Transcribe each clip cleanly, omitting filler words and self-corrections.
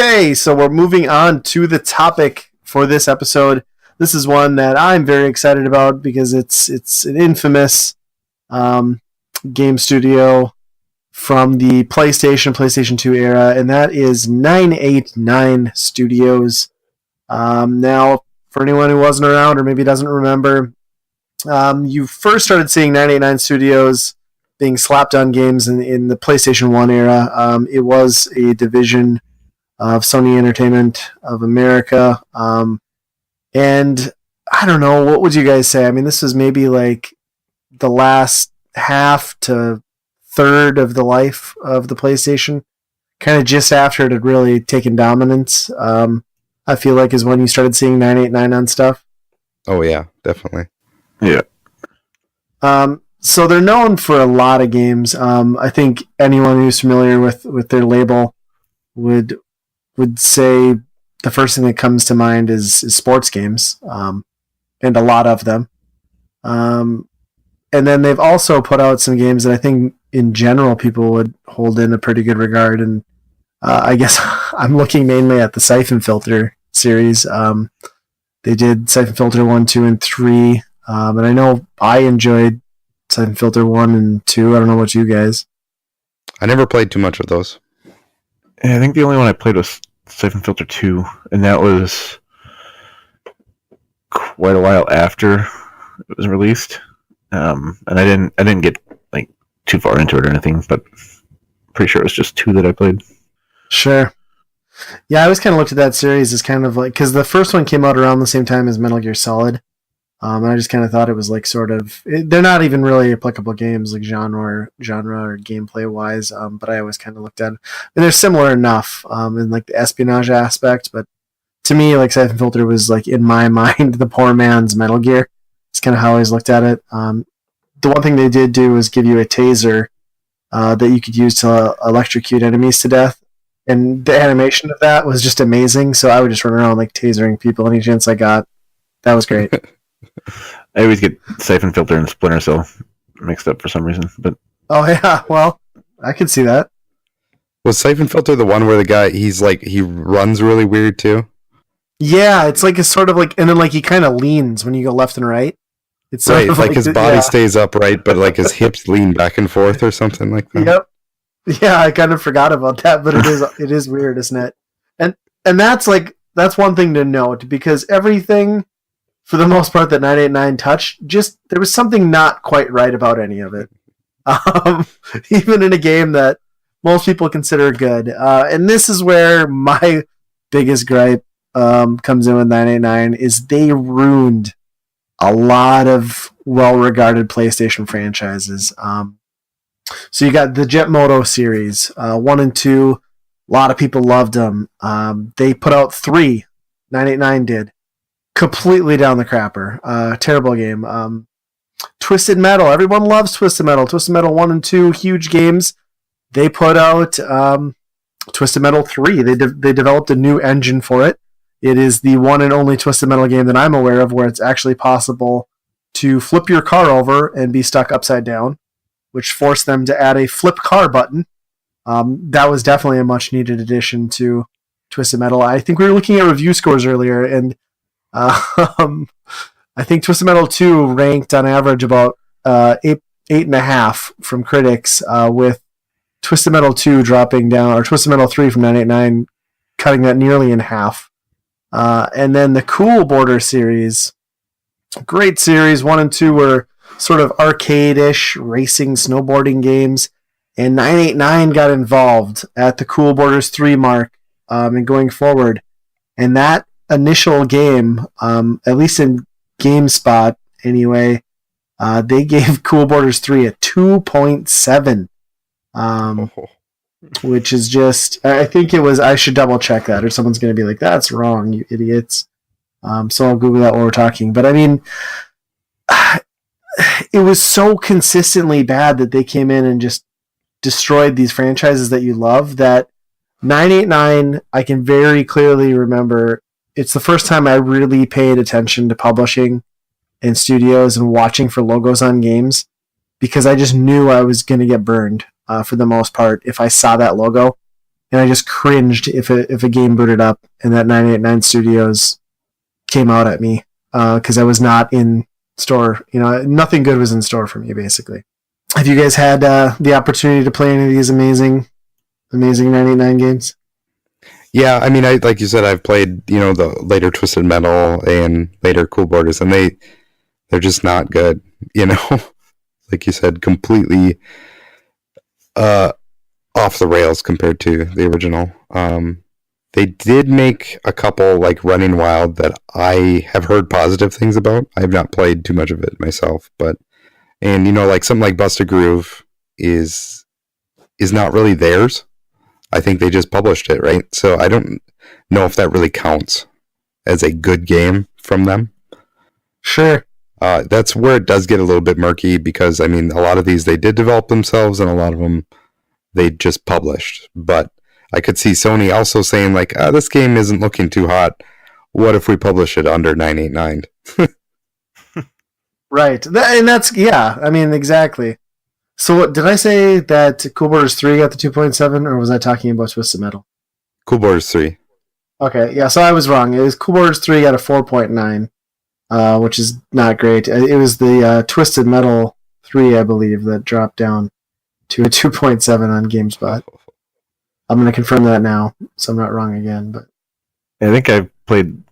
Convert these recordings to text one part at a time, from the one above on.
Okay, so we're moving on to the topic for this episode. This is one that I'm very excited about because it's an infamous game studio from the PlayStation 2 era, and that is 989 Studios. Now, for anyone who wasn't around or maybe doesn't remember, you first started seeing 989 Studios being slapped on games in the PlayStation 1 era. It was a division of Sony Entertainment of America. And I don't know, what would you guys say? I mean, this was maybe like the last half to third of the life of the PlayStation, kind of just after it had really taken dominance. I feel like is when you started seeing 989 on stuff. Oh yeah, definitely. Yeah. So they're known for a lot of games. I think anyone who's familiar with their label would say the first thing that comes to mind is sports games, and a lot of them. And then they've also put out some games that I think in general people would hold in a pretty good regard. And I guess I'm looking mainly at the Syphon Filter series. They did Syphon Filter 1, 2, and 3. And I know I enjoyed Syphon Filter 1 and 2. I don't know about you guys. I never played too much of those. I think the only one I played was Syphon Filter 2, and that was quite a while after it was released. And I didn't get like too far into it or anything, but pretty sure it was just 2 that I played. Sure. Yeah, I always kind of looked at that series as kind of like, because the first one came out around the same time as Metal Gear Solid. And I just kind of thought it was like they're not even really applicable games like genre or gameplay wise. But I always kind of looked at it. And they're similar enough in like the espionage aspect. But to me, like Syphon Filter was like in my mind the poor man's Metal Gear. It's kind of how I always looked at it. The one thing they did do was give you a taser that you could use to electrocute enemies to death. And the animation of that was just amazing. So I would just run around like tasering people any chance I got. That was great. I always get Syphon Filter and Splinter Cell mixed up for some reason. But oh yeah, well, I could see that. Was Syphon Filter the one where the guy he runs really weird too? Yeah, it's like a sort of like, and then like he kind of leans when you go left and right. It's sort right, of like his body stays upright, but like his hips lean back and forth or something like that. Yep. Yeah, I kind of forgot about that, but it is weird, isn't it? And that's one thing to note, because everything, for the most part, that 989 touched, just there was something not quite right about any of it. Even in a game that most people consider good. And this is where my biggest gripe comes in with 989, is they ruined a lot of well-regarded PlayStation franchises. So you got the Jet Moto series, 1 and 2. A lot of people loved them. They put out 3, 989 did. Completely down the crapper. Terrible game. Twisted Metal. Everyone loves Twisted Metal. Twisted Metal 1 and 2, huge games. They put out Twisted Metal 3. They developed a new engine for it. It is the one and only Twisted Metal game that I'm aware of where it's actually possible to flip your car over and be stuck upside down, which forced them to add a flip car button. That was definitely a much needed addition to Twisted Metal. I think we were looking at review scores earlier, and I think Twisted Metal 2 ranked on average about 8.5 from critics, with Twisted Metal 2 dropping down, or Twisted Metal 3 from 989 cutting that nearly in half. And then the Cool Border series, great series. 1 and 2 were sort of arcade-ish racing, snowboarding games, and 989 got involved at the Cool Borders 3 mark, and going forward. And that initial game, at least in GameSpot anyway, they gave Cool Borders 3 a 2.7, which is just, I think it was, I should double check that, or someone's going to be like, that's wrong, you idiots. So I'll Google that while we're talking. But I mean, it was so consistently bad that they came in and just destroyed these franchises that you love, that 989, I can very clearly remember, it's the first time I really paid attention to publishing and studios and watching for logos on games, because I just knew I was going to get burned for the most part if I saw that logo. and I just cringed if a game booted up and that 989 Studios came out at me because I was not in store. Nothing good was in store for me, basically. Have you guys had the opportunity to play any of these amazing 989 games? Yeah, I mean, like you said, I've played, the later Twisted Metal and later Cool Borders, and they're just not good, Like you said, completely off the rails compared to the original. They did make a couple, like Running Wild, that I have heard positive things about. I have not played too much of it myself, and like something like Bust a Groove is not really theirs. I think they just published it, right? So I don't know if that really counts as a good game from them. Sure. That's where it does get a little bit murky because, I mean, a lot of these they did develop themselves and a lot of them they just published. But I could see Sony also saying, like, this game isn't looking too hot. What if we publish it under 989? Right. And that's, yeah, I mean, exactly. So did I say that Cool Borders 3 got the 2.7, or was I talking about Twisted Metal? Cool Borders 3. Okay, yeah, so I was wrong. It was Cool Borders 3 got a 4.9, which is not great. It was the Twisted Metal 3, I believe, that dropped down to a 2.7 on GameSpot. I'm going to confirm that now, so I'm not wrong again. But I think I've played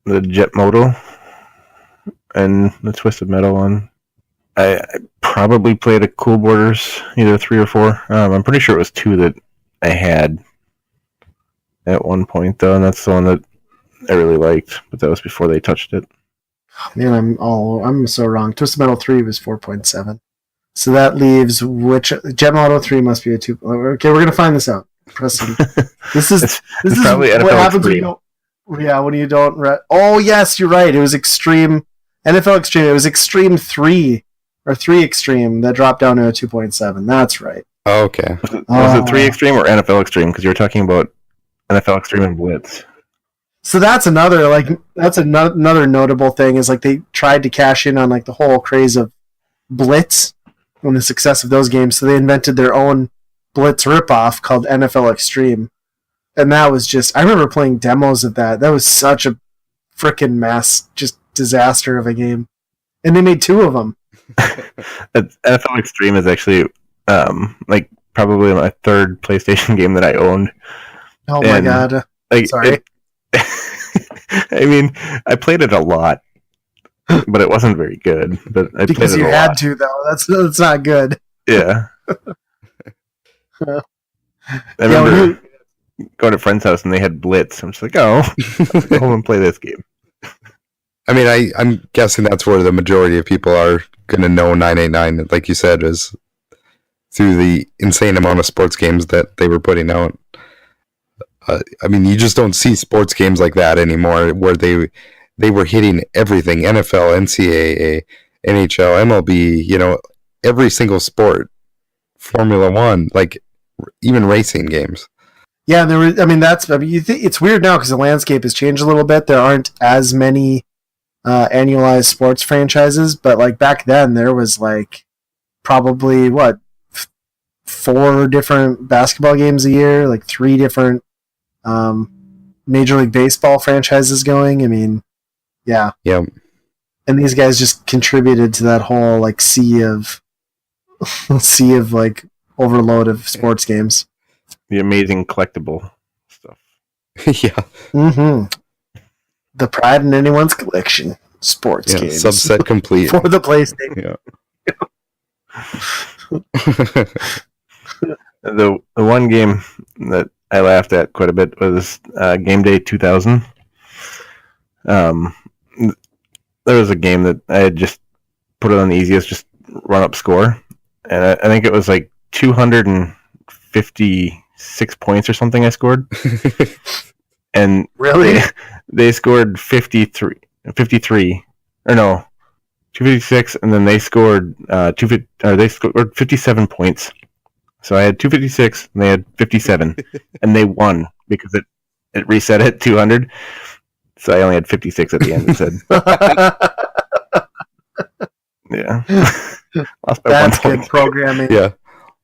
the Jet Moto and the Twisted Metal one. I probably played a Cool Borders, either 3 or 4. I'm pretty sure it was 2 that I had at one point, though, and that's the one that I really liked, but that was before they touched it. Man, I'm so wrong. Twisted Metal 3 was 4.7. So that leaves Jet Moto 3 must be a 2. Okay, we're going to find this out. Preston. This is probably what NFL happens Extreme. when you don't oh yes, you're right. It was Extreme NFL Extreme. It was Extreme 3 or 3 Extreme that dropped down to a 2.7. That's right. Oh, okay. Was it 3 Extreme or NFL Extreme? Because you were talking about NFL Extreme and Blitz. So that's another notable thing is like they tried to cash in on like the whole craze of Blitz and the success of those games. So they invented their own Blitz ripoff called NFL Extreme. And that was just, I remember playing demos of that. That was such a freaking mess, just disaster of a game. And they made 2 of them. NFL Extreme is actually like probably my 3rd PlayStation game that I owned. Oh my god. Sorry. I mean, I played it a lot, but it wasn't very good. But I because played it you a had lot. to, though. That's not good. Yeah. I remember going to a friend's house and they had Blitz. I'm just like, oh, go home and play this game. I mean, I'm guessing that's where the majority of people are going to know 989, like you said, is through the insane amount of sports games that they were putting out. I mean, you just don't see sports games like that anymore, where they were hitting everything: NFL, NCAA, NHL, MLB. Every single sport, Formula One, like even racing games. Yeah, there was. I mean, it's weird now because the landscape has changed a little bit. There aren't as many annualized sports franchises, but like back then, there was like probably 4 different basketball games a year, like 3 different Major League Baseball franchises going. I mean, yeah. And these guys just contributed to that whole like sea of like overload of sports games. The amazing collectible stuff. Yeah. Mm-hmm. The pride in anyone's collection. Sports games. Subset complete. For the PlayStation. Yeah. The one game that I laughed at quite a bit was Game Day 2000. There was a game that I had just put it on the easiest, just run up score. And I think it was like 256 points or something I scored. And really? They scored 53. Or no, 256, and then they scored they scored 57 points. So I had 256, and they had 57, and they won because it reset at 200. So I only had 56 at the end instead. Yeah. Lost by That's 1 good point. programming. Yeah.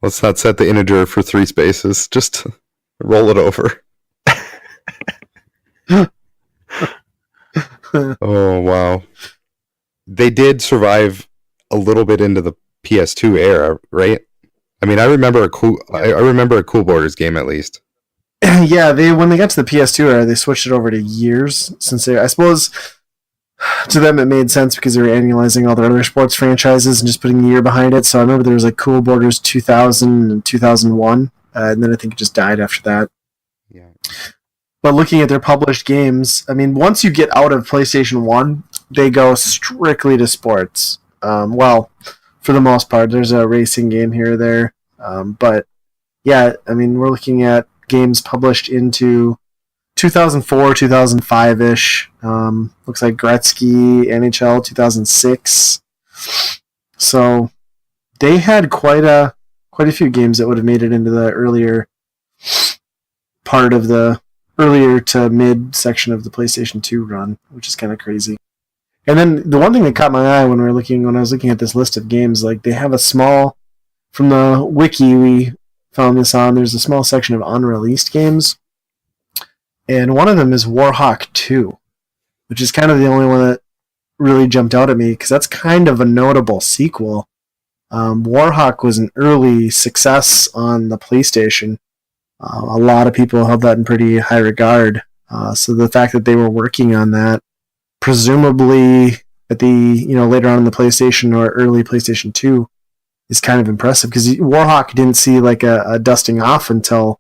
Let's not set the integer for 3 spaces. Just Roll it over. Oh, wow. They did survive a little bit into the PS2 era, right? I mean, I remember a cool Borders game at least. Yeah, when they got to the PS2 era, they switched it over to years. I suppose to them it made sense because they were annualizing all their other sports franchises and just putting a year behind it. So I remember there was like Cool Borders 2000 and 2001, and then I think it just died after that. Yeah. But looking at their published games, I mean, once you get out of PlayStation 1, they go strictly to sports. Well, for the most part, there's a racing game here or there. But yeah, I mean, we're looking at games published into 2004, 2005-ish. Looks like Gretzky, NHL 2006. So they had quite a few games that would have made it into the earlier part of the earlier to mid section of the PlayStation 2 run, which is kind of crazy. And then the one thing that caught my eye when I was looking at this list of games, like they have a small, from the wiki we found this on, there's a small section of unreleased games. And one of them is Warhawk 2, which is kind of the only one that really jumped out at me because that's kind of a notable sequel. Warhawk was an early success on the PlayStation. A lot of people held that in pretty high regard. So the fact that they were working on that, presumably at the later on in the PlayStation or early PlayStation 2, is kind of impressive because Warhawk didn't see like a dusting off until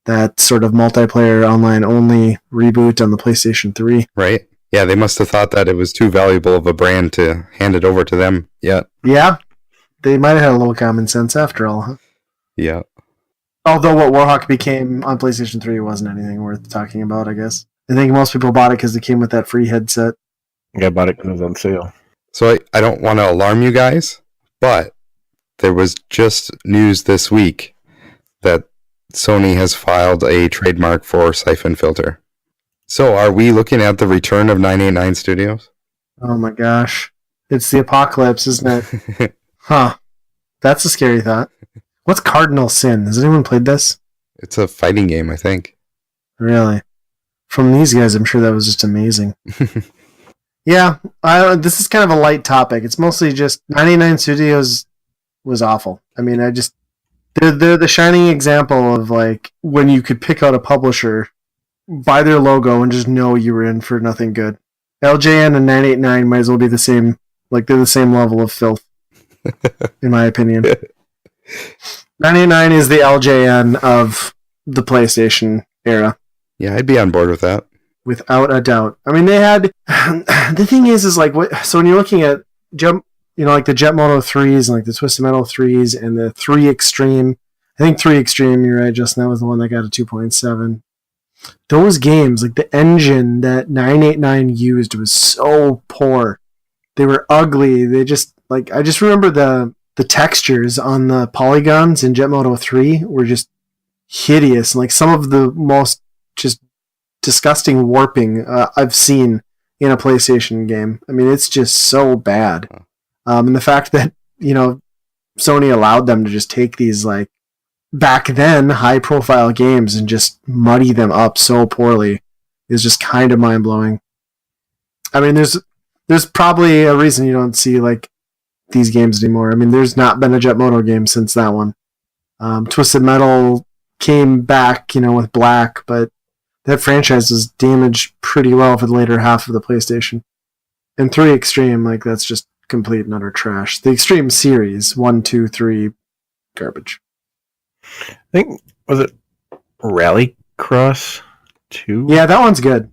that sort of multiplayer online only reboot on the PlayStation 3. Right. Yeah, they must have thought that it was too valuable of a brand to hand it over to them yet. Yeah. They might have had a little common sense after all, huh? Yeah. Although what Warhawk became on PlayStation 3 wasn't anything worth talking about, I guess. I think most people bought it because it came with that free headset. Yeah, I bought it because it was on sale. So I don't want to alarm you guys, but there was just news this week that Sony has filed a trademark for Syphon Filter. So are we looking at the return of 989 Studios? Oh my gosh. It's the apocalypse, isn't it? Huh. That's a scary thought. What's Cardinal Sin? Has anyone played this? It's a fighting game, I think. Really? From these guys, I'm sure that was just amazing. Yeah, this is kind of a light topic. It's mostly just 99 Studios was awful. I mean, they're the shining example of like when you could pick out a publisher, buy their logo, and just know you were in for nothing good. LJN and 989 might as well be the same. Like they're the same level of filth, in my opinion. 989 is the LJN of the PlayStation era. Yeah, I'd be on board with that. Without a doubt. I mean, they had... the thing is like... So when you're looking at like the Jet Moto 3s and like the Twisted Metal 3s and the 3 Extreme... I think 3 Extreme, you're right, Justin, that was the one that got a 2.7. Those games, like the engine that 989 used was so poor. They were ugly. They just... Like, I just remember the textures on the polygons in Jet Moto 3 were just hideous. And like some of the most just disgusting warping I've seen in a PlayStation game. I mean, it's just so bad. And the fact that, Sony allowed them to just take these, like, back then high-profile games and just muddy them up so poorly is just kind of mind-blowing. I mean, there's probably a reason you don't see, like, these games anymore. I mean, there's not been a Jet Moto game since that one. Twisted Metal came back, with Black, but that franchise was damaged pretty well for the later half of the PlayStation. And 3 Extreme, like, that's just complete and utter trash. The Extreme series, 1, 2, 3, garbage. I think, was it Rallycross 2? Yeah, that one's good.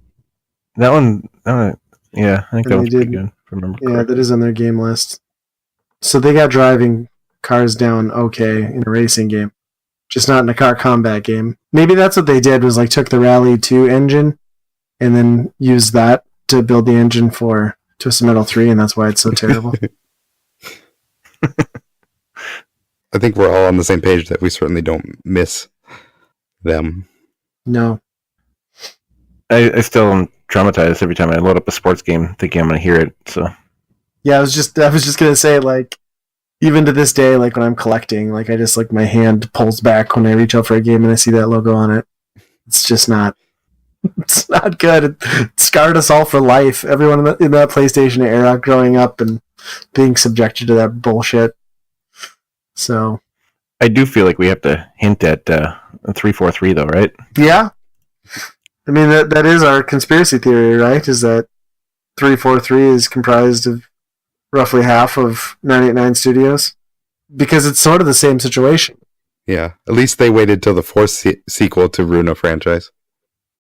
That one, yeah, I think And that was they pretty did- good, if I remember Yeah, correctly. that is on their game list. So they got driving cars down okay in a racing game, just not in a car combat game. Maybe that's what they did, was like took the Rally 2 engine and then used that to build the engine for Twisted Metal 3, and that's why it's so terrible. I think we're all on the same page that we certainly don't miss them. No. I still am traumatized every time I load up a sports game thinking I'm going to hear it, so... Yeah, I was just gonna say, like, even to this day, like when I'm collecting, like I just like my hand pulls back when I reach out for a game and I see that logo on it. It's just not. It's not good. It scarred us all for life. Everyone in that PlayStation era, growing up and being subjected to that bullshit. So, I do feel like we have to hint at 343, though, right? yeah. I mean, that is our conspiracy theory, right? Is that 343 is comprised of roughly half of 989 Studios? Because it's sort of the same situation. Yeah. At least they waited till the fourth sequel to ruin a franchise.